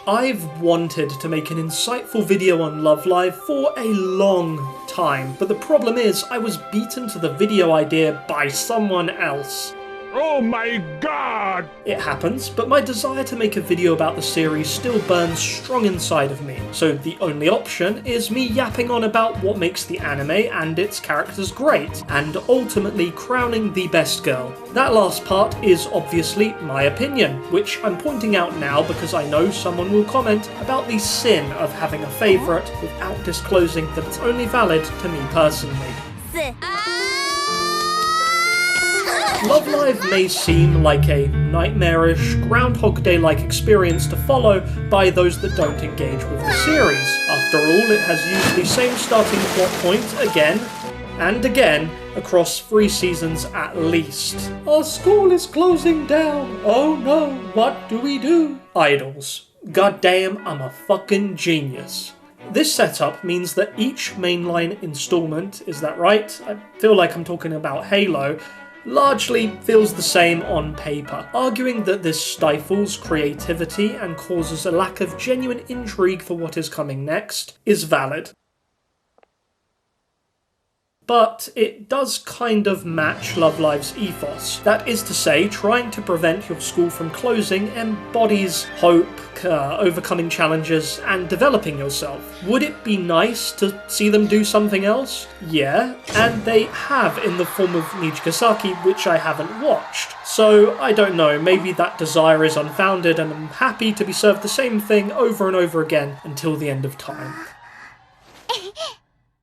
I've wanted to make an insightful video on Love Live for a long time, but the problem is I was beaten to the video idea by someone else. Oh my god! It happens, but my desire to make a video about the series still burns strong inside of me, so the only option is me yapping on about what makes the anime and its characters great, and ultimately crowning the best girl. That last part is obviously my opinion, which I'm pointing out now because I know someone will comment about the sin of having a favourite without disclosing that it's only valid to me personally. Love Live may seem like a nightmarish, Groundhog Day-like experience to follow by those that don't engage with the series. After all, it has used the same starting plot point again and again across 3 seasons at least. Our school is closing down. Oh no, what do we do? Idols. Goddamn, I'm a fucking genius. This setup means that each mainline installment, is that right? I feel like I'm talking about Halo, largely feels the same on paper, arguing that this stifles creativity and causes a lack of genuine intrigue for what is coming next, is valid. But it does kind of match Love Live's ethos. That is to say, trying to prevent your school from closing embodies hope, overcoming challenges, and developing yourself. Would it be nice to see them do something else? Yeah, and they have in the form of Nijigasaki, which I haven't watched. So, I don't know, maybe that desire is unfounded and I'm happy to be served the same thing over and over again until the end of time.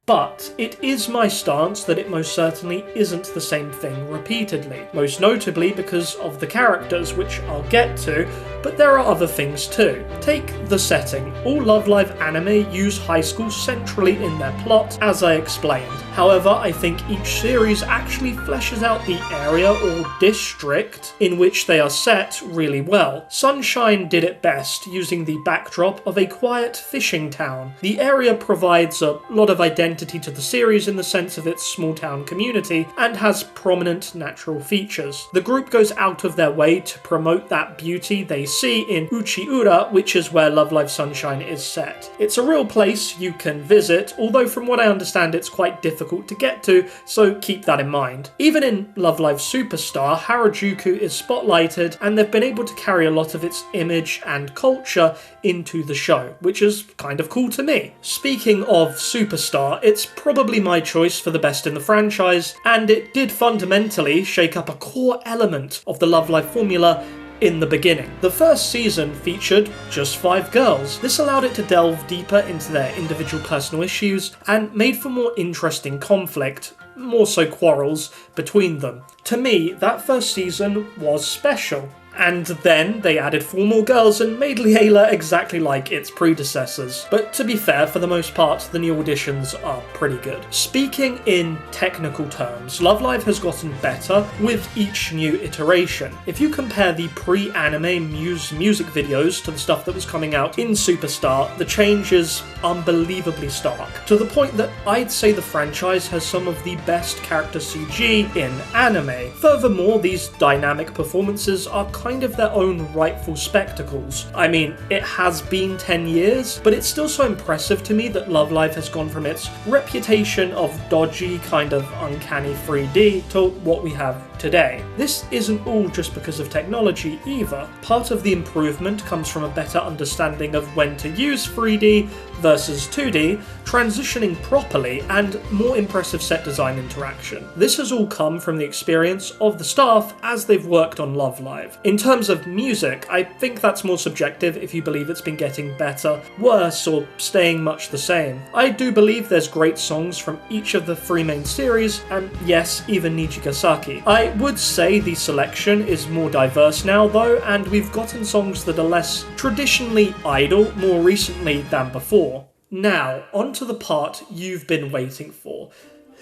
But it is my stance that it most certainly isn't the same thing repeatedly, most notably because of the characters, which I'll get to, but there are other things too. Take the setting. All Love Live anime use high school centrally in their plot, as I explained. However, I think each series actually fleshes out the area or district in which they are set really well. Sunshine did it best, using the backdrop of a quiet fishing town. The area provides a lot of identity to the series in the sense of its small town community and has prominent natural features. The group goes out of their way to promote that beauty they see in Uchiura, which is where Love Live Sunshine is set. It's a real place you can visit, although from what I understand it's quite difficult to get to, so keep that in mind. Even in Love Live Superstar, Harajuku is spotlighted and they've been able to carry a lot of its image and culture into the show, which is kind of cool to me. Speaking of Superstar, it's probably my choice for the best in the franchise, and it did fundamentally shake up a core element of the Love Live formula in the beginning. The first season featured just 5 girls. This allowed it to delve deeper into their individual personal issues and made for more interesting conflict, more so quarrels, between them. To me, that first season was special. And then they added 4 more girls and made Liela exactly like its predecessors. But to be fair, for the most part, the new auditions are pretty good. Speaking in technical terms, Love Live has gotten better with each new iteration. If you compare the pre-anime music videos to the stuff that was coming out in Superstar, the change is unbelievably stark, to the point that I'd say the franchise has some of the best character CG in anime. Furthermore, these dynamic performances are kind of their own rightful spectacles. I mean, it has been 10 years, but it's still so impressive to me that Love Live has gone from its reputation of dodgy, kind of uncanny 3D to what we have today. This isn't all just because of technology either. Part of the improvement comes from a better understanding of when to use 3D versus 2D, transitioning properly, and more impressive set design interaction. This has all come from the experience of the staff as they've worked on Love Live. In terms of music, I think that's more subjective if you believe it's been getting better, worse, or staying much the same. I do believe there's great songs from each of the 3 main series, and yes, even Nijigasaki. I would say the selection is more diverse now though, and we've gotten songs that are less traditionally idol more recently than before. Now, onto the part you've been waiting for.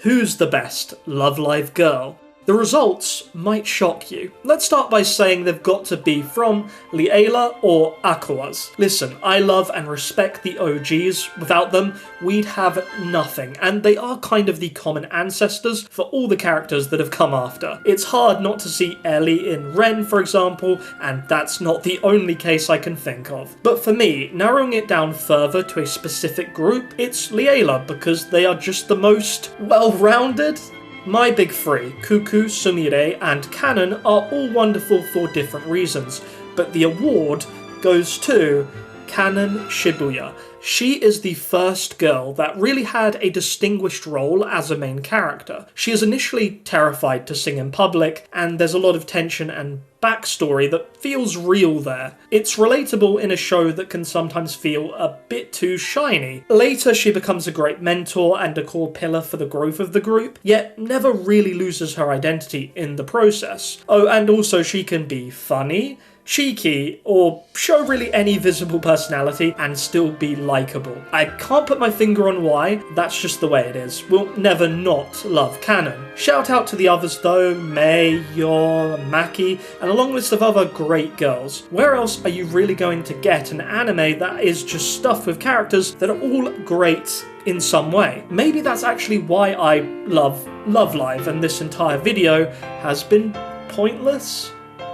Who's the best Love Live girl? The results might shock you. Let's start by saying they've got to be from Liela or Aquas. Listen, I love and respect the OGs. Without them, we'd have nothing, and they are kind of the common ancestors for all the characters that have come after. It's hard not to see Ellie in Ren, for example, and that's not the only case I can think of. But for me, narrowing it down further to a specific group, it's Liela, because they are just the most well-rounded. My big three, Cuckoo, Sumire, and Canon, are all wonderful for different reasons, but the award goes to Canon Shibuya. She is the first girl that really had a distinguished role as a main character. She is initially terrified to sing in public, and there's a lot of tension and backstory that feels real there. It's relatable in a show that can sometimes feel a bit too shiny. Later, she becomes a great mentor and a core pillar for the growth of the group, yet never really loses her identity in the process. Oh, and also she can be funny, cheeky, or show really any visible personality and still be likeable. I can't put my finger on why, that's just the way it is. We'll never not love Canon. Shout out to the others though, Mei, Yor, Maki, and a long list of other great girls. Where else are you really going to get an anime that is just stuffed with characters that are all great in some way? Maybe that's actually why I love Love Live, and this entire video has been pointless?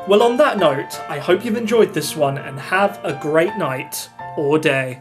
Well, on that note, I hope you've enjoyed this one and have a great night or day.